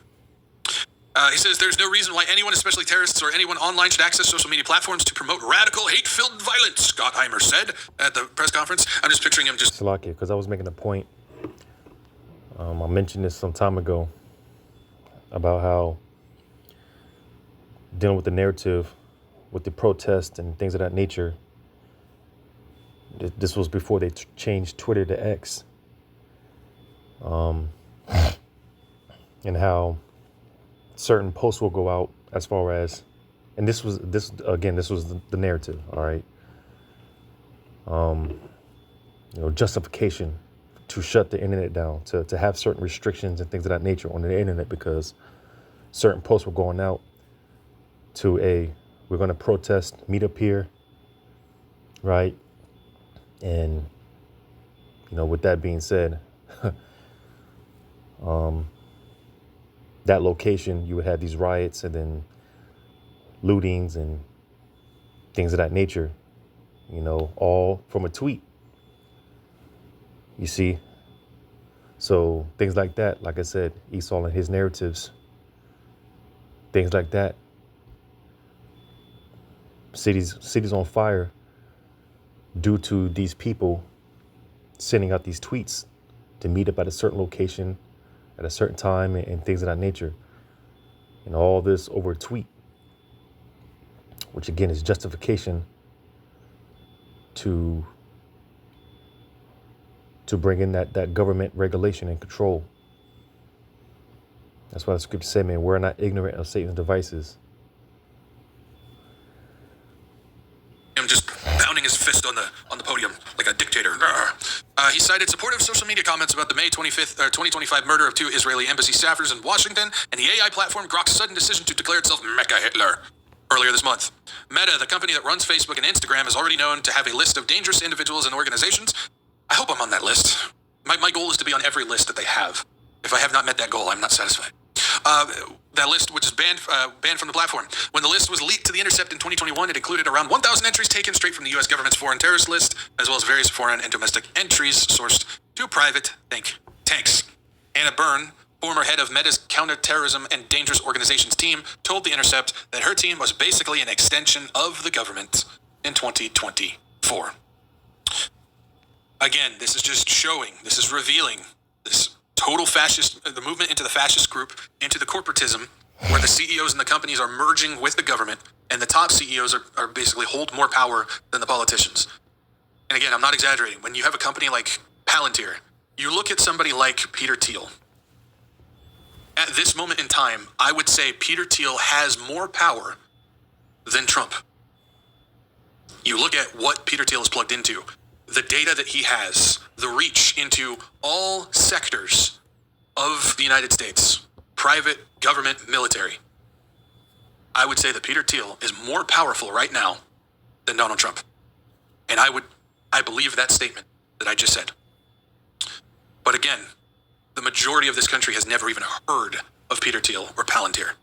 He says there's no reason why anyone, especially terrorists or anyone online, should access social media platforms to promote radical, hate-filled violence, Gottheimer said at the press conference. I'm just picturing him just... Salakia, because I was making a point. I mentioned this some time ago about how dealing with the narrative, with the protest and things of that nature. This was before they changed Twitter to X. And how certain posts will go out as far as, and this was the narrative, all right. Justification to shut the internet down, to have certain restrictions and things of that nature on the internet, because certain posts were going out we're going to protest, meet up here, right? And with that being said, that location, you would have these riots and then lootings and things of that nature, all from a tweet, you see. So things like that, like I said, Esau and his narratives, things like that, cities on fire due to these people sending out these tweets to meet up at a certain location at a certain time and things of that nature. And all this over a tweet, which again is justification to bring in that government regulation and control. That's why the scripture said, man, we're not ignorant of Satan's devices. Him just pounding his fist on the podium like a dictator. He cited supportive social media comments about the May 25th, 2025 murder of 2 Israeli embassy staffers in Washington and the AI platform Grok's sudden decision to declare itself Mecha Hitler earlier this month. Meta, the company that runs Facebook and Instagram, is already known to have a list of dangerous individuals and organizations. I hope I'm on that list. My goal is to be on every list that they have. If I have not met that goal, I'm not satisfied. That list, which is banned from the platform. When the list was leaked to The Intercept in 2021, it included around 1,000 entries taken straight from the U.S. government's foreign terrorist list, as well as various foreign and domestic entries sourced to private think tanks. Anna Byrne, former head of Meta's counterterrorism and dangerous organizations team, told The Intercept that her team was basically an extension of the government in 2024. Again, this is just showing, this is revealing this total fascist, the movement into the fascist group, into the corporatism, where the CEOs and the companies are merging with the government, and the top CEOs are basically hold more power than the politicians. And again, I'm not exaggerating. When you have a company like Palantir, you look at somebody like Peter Thiel. At this moment in time, I would say Peter Thiel has more power than Trump. You look at what Peter Thiel is plugged into, the data that he has, the reach into all sectors of the United States, private, government, military. I would say that Peter Thiel is more powerful right now than Donald Trump. And I believe that statement that I just said. But again, the majority of this country has never even heard of Peter Thiel or Palantir,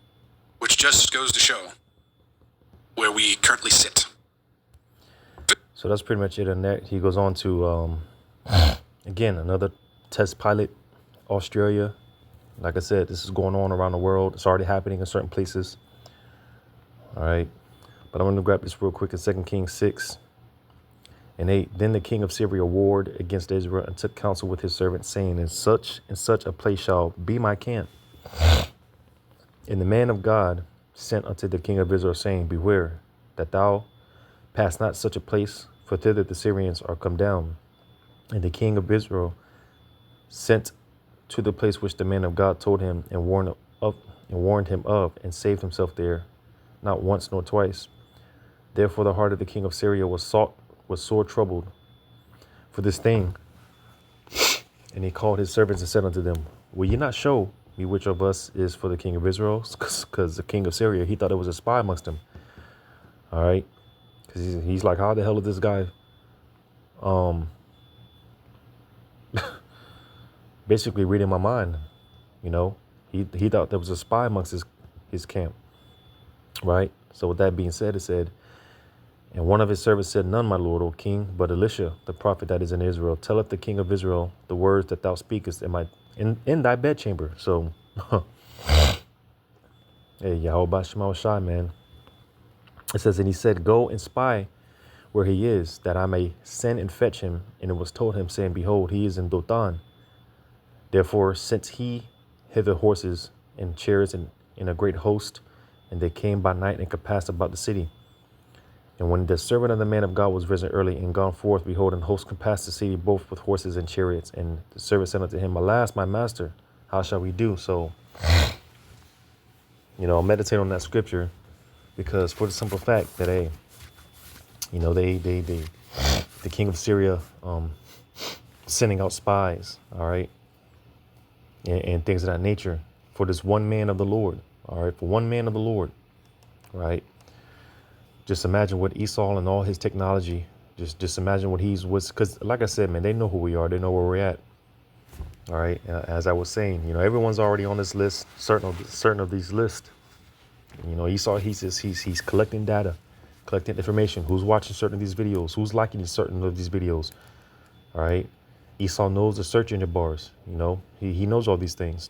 which just goes to show where we currently sit. So that's pretty much it on that. He goes on to, again, another test pilot, Australia. Like I said, this is going on around the world. It's already happening in certain places. All right. But I'm going to grab this real quick in 2 Kings 6 and 8. Then the king of Syria warred against Israel and took counsel with his servants, saying, in such a place shall be my camp. And the man of God sent unto the king of Israel, saying, beware that thou pass not such a place, for thither the Syrians are come down. And the king of Israel sent to the place which the man of God told him, and warned him of, and saved himself there, not once nor twice. Therefore the heart of the king of Syria was sore troubled for this thing. And he called his servants and said unto them, will ye not show me which of us is for the king of Israel? Because the king of Syria, he thought it was a spy amongst them. All right. Because he's like, how the hell is this guy basically reading my mind? He thought there was a spy amongst his camp. Right. So with that being said, it said, and one of his servants said, none, my lord, O king, but Elisha, the prophet that is in Israel, telleth the king of Israel the words that thou speakest in thy bedchamber. So, hey, Yahweh Shema Shai, man. It says, and he said, go and spy where he is, that I may send and fetch him. And it was told him, saying, behold, he is in Dothan. Therefore sent he hither horses and chariots in a great host, and they came by night and compassed about the city. And when the servant of the man of God was risen early and gone forth, behold, an host compassed the city, both with horses and chariots. And the servant said unto him, alas, my master, how shall we do? So, meditate on that scripture, because for the simple fact that, hey, the king of Syria, sending out spies, all right, and things of that nature for this one man of the Lord, all right, for one man of the Lord, right? Just imagine what Esau and all his technology, just imagine what was, because like I said, man, they know who we are. They know where we're at. All right. As I was saying, everyone's already on this list, certain of these lists. Esau, he's collecting data, collecting information. Who's watching certain of these videos? Who's liking certain of these videos? All right. Esau knows the search engine bars. He knows all these things,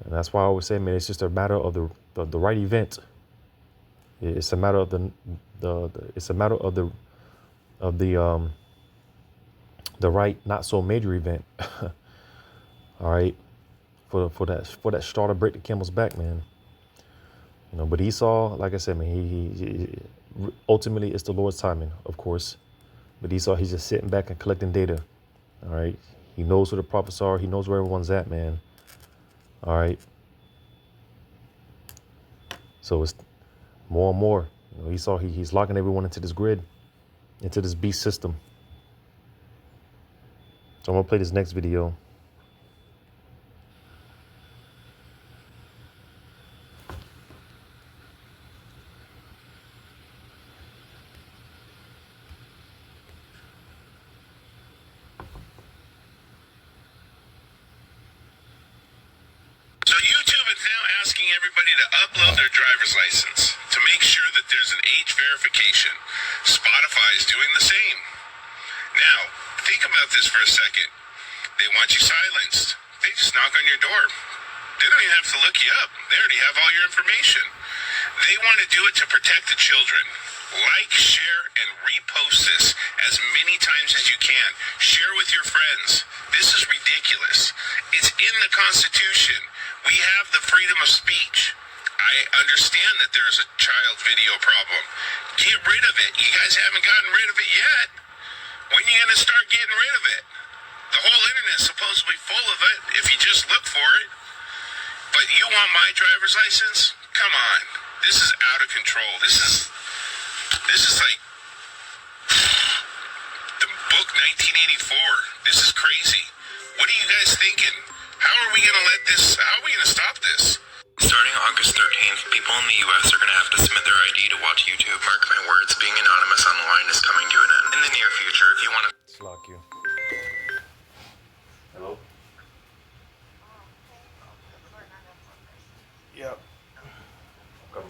and that's why I always say, man, it's just a matter of the right event. It's a matter of it's a matter of the right, not so major event. All right, for that straw to break the camel's back, man. But Esau, like I said, man, he ultimately it's the Lord's timing, of course. But Esau, he's just sitting back and collecting data. All right, he knows who the prophets are. He knows where everyone's at, man. All right. So it's more and more. Esau, he's locking everyone into this grid, into this beast system. So I'm gonna play this next video. So YouTube is now asking everybody to upload their driver's license to make sure that there's an age verification. Spotify is doing the same. Now, think about this for a second. They want you silenced. They just knock on your door. They don't even have to look you up. They already have all your information. They want to do it to protect the children. Like, share, and repost this as many times as you can. Share with your friends. This is ridiculous. It's in the Constitution. We have the freedom of speech. I understand that there's a child video problem. Get rid of it. You guys haven't gotten rid of it yet. When are you going to start getting rid of it? The whole internet is supposedly full of it if you just look for it. But you want my driver's license? Come on. This is out of control. This is like the book 1984. This is crazy. What are you guys thinking? How are we going to stop this? Starting August 13th, people in the U.S. are going to have to submit their ID to watch YouTube. Mark my words, being anonymous online is coming to an end. In the near future, if you want to... Lock you. Hello? Yep. Come.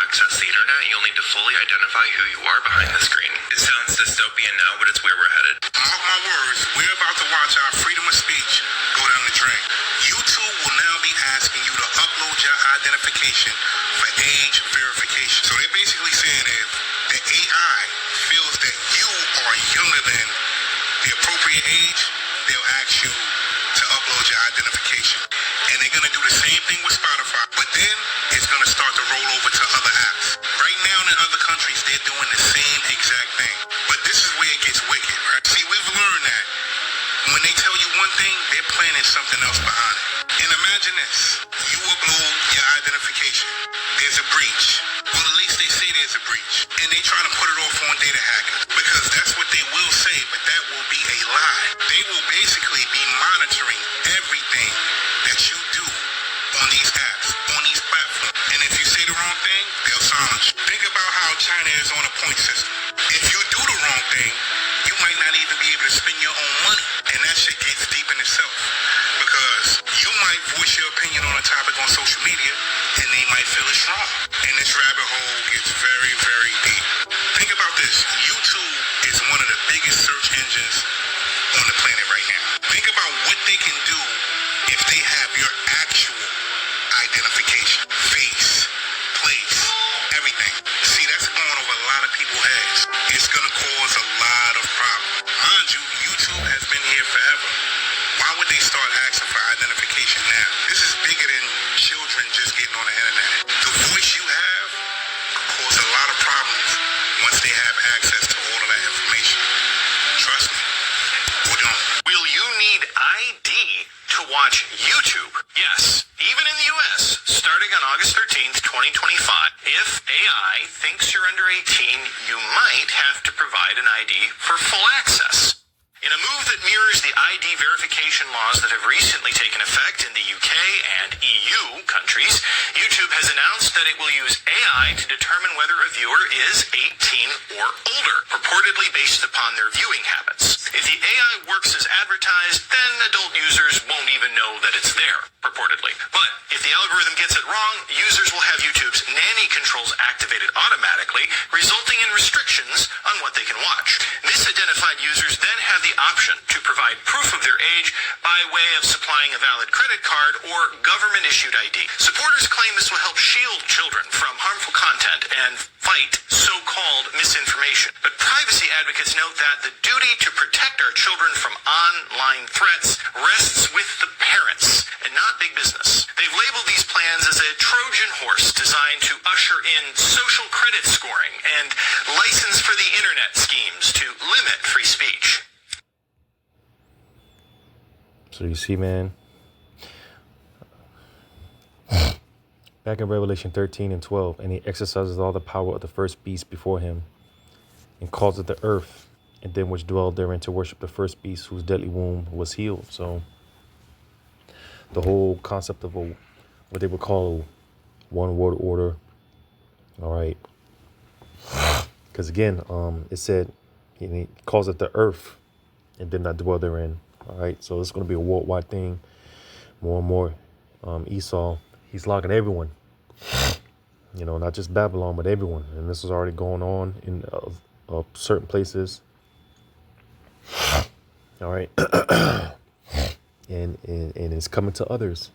Access the internet, you'll need to fully identify who you are behind the screen. It sounds dystopian now, but it's where we're headed. Mark my words, we're about to watch our freedom of speech go down the drain. YouTube will now be asking you to upload your identification for age verification. So they're basically saying if the AI feels that you are younger than the appropriate age, they'll ask you to upload your identification. And they're going to do the same thing with Spotify, but then it's going to start to roll over to other apps. Right now in other countries, they're doing the same exact thing. But this is where it gets wicked, right? See, we've learned that when they tell you one thing, they're planning something else behind it. And imagine this. You upload your identification. There's a breach. Well, at least they say there's a breach. And they try to put it off on data hackers. Because that's what they will say, but that will be a lie. They will basically be monitoring everything that you do on these apps, on these platforms. And if you say the wrong thing, they'll silence you. Think about how China is on a point system. If you do the wrong thing, you might not even be able to spend your own money. And that shit gets deep in itself. Because you might voice your opinion on a topic on social media, and they might feel it's wrong. And this rabbit hole gets very, very deep. Think about this. YouTube engines on the planet right now. Think about what they can do if they have your actual identification, face, place, everything. See, that's going over a lot of people's heads. It's going to cause a lot of problems. Mind you, YouTube has been here forever. Why would they start asking for identification now? This is bigger than children just getting on the internet. The voice you have could cause a lot of problems once they have access to all of that information. Trust me. Or don't. Will you need ID to watch YouTube? Yes, even in the US, starting on August 13th, 2025. If AI thinks you're under 18, you might have to provide an ID for full access. In a move that mirrors the ID verification laws that have recently taken effect in the UK and EU countries, YouTube has announced that it will use AI to determine whether a viewer is 18 or older, purportedly based upon their viewing habits. If the AI works as advertised, then adult users won't even know that it's there, purportedly. But if the algorithm gets it wrong, users will have YouTube's nanny controls activated automatically, resulting in restrictions on what they can watch. Misidentified users then have the option to provide proof of their age by way of supplying a valid credit card or government-issued ID. Supporters claim this will help shield children from harmful content and fight so-called misinformation. But privacy advocates note that the duty to protect our children from online threats rests with the parents and not big business. They've labeled these plans as a Trojan horse designed to usher in social credit scoring and license for the internet schemes to limit free speech. So you see, man, back in Revelation 13 and 12, and he exercises all the power of the first beast before him and causeth the earth and them which dwell therein to worship the first beast whose deadly wound was healed. So the whole concept of what they would call a one world order. All right. Because again, it said he causeth the earth and did not dwell therein. All right, so it's going to be a worldwide thing. More and more, Esau, he's locking everyone. You know, not just Babylon, but everyone. And this is already going on in certain places. All right, and it's coming to others.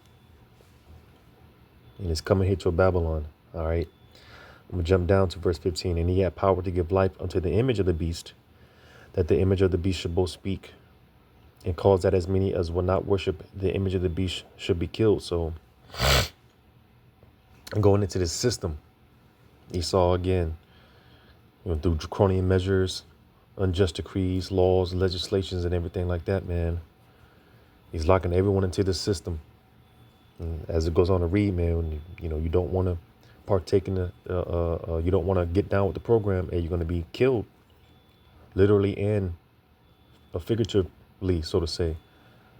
And it's coming here to Babylon. All right, I'm gonna jump down to verse 15. And he had power to give life unto the image of the beast, that the image of the beast should both speak, and cause that as many as will not worship the image of the beast should be killed. So I'm going into this system. Esau again, through draconian measures, unjust decrees, laws, legislations, and everything like that, man. He's locking everyone into the system. And as it goes on to read, man, you don't want to partake in you don't want to get down with the program, and you're going to be killed, literally and figuratively, so to say.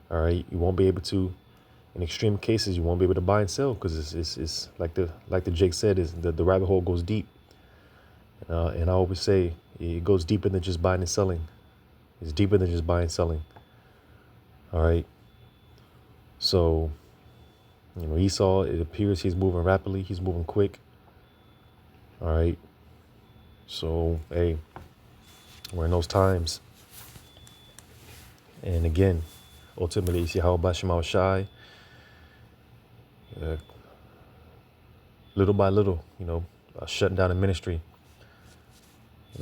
All right, you won't be able to, in extreme cases, you won't be able to buy and sell, because it's like the Jake said, is the rabbit hole goes deep. And I always say it goes deeper than just buying and selling. It's deeper than just buying and selling. All right. So, Esau, it appears he's moving rapidly. He's moving quick. All right. So, hey, we're in those times. And again, ultimately, you see how Bashim Shai, little by little, shutting down the ministry.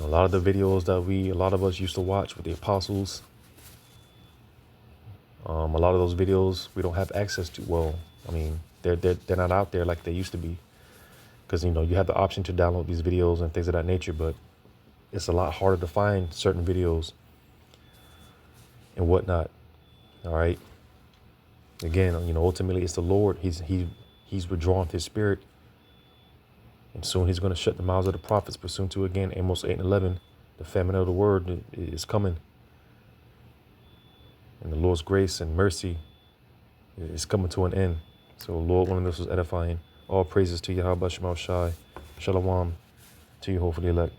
A lot of the videos that a lot of us used to watch with the apostles, a lot of those videos we don't have access to. Well, I mean, they're not out there like they used to be, because, you have the option to download these videos and things of that nature, but it's a lot harder to find certain videos and whatnot. All right. Again, ultimately it's the Lord. He's withdrawn his spirit, and soon he's going to shut the mouths of the prophets, pursuant to, again, Amos 8 and 11. The famine of the word is coming, and the Lord's grace and mercy is coming to an end. So, Lord, one of this was edifying. All praises to Yahweh Shai. Shalom to you, hopefully elect.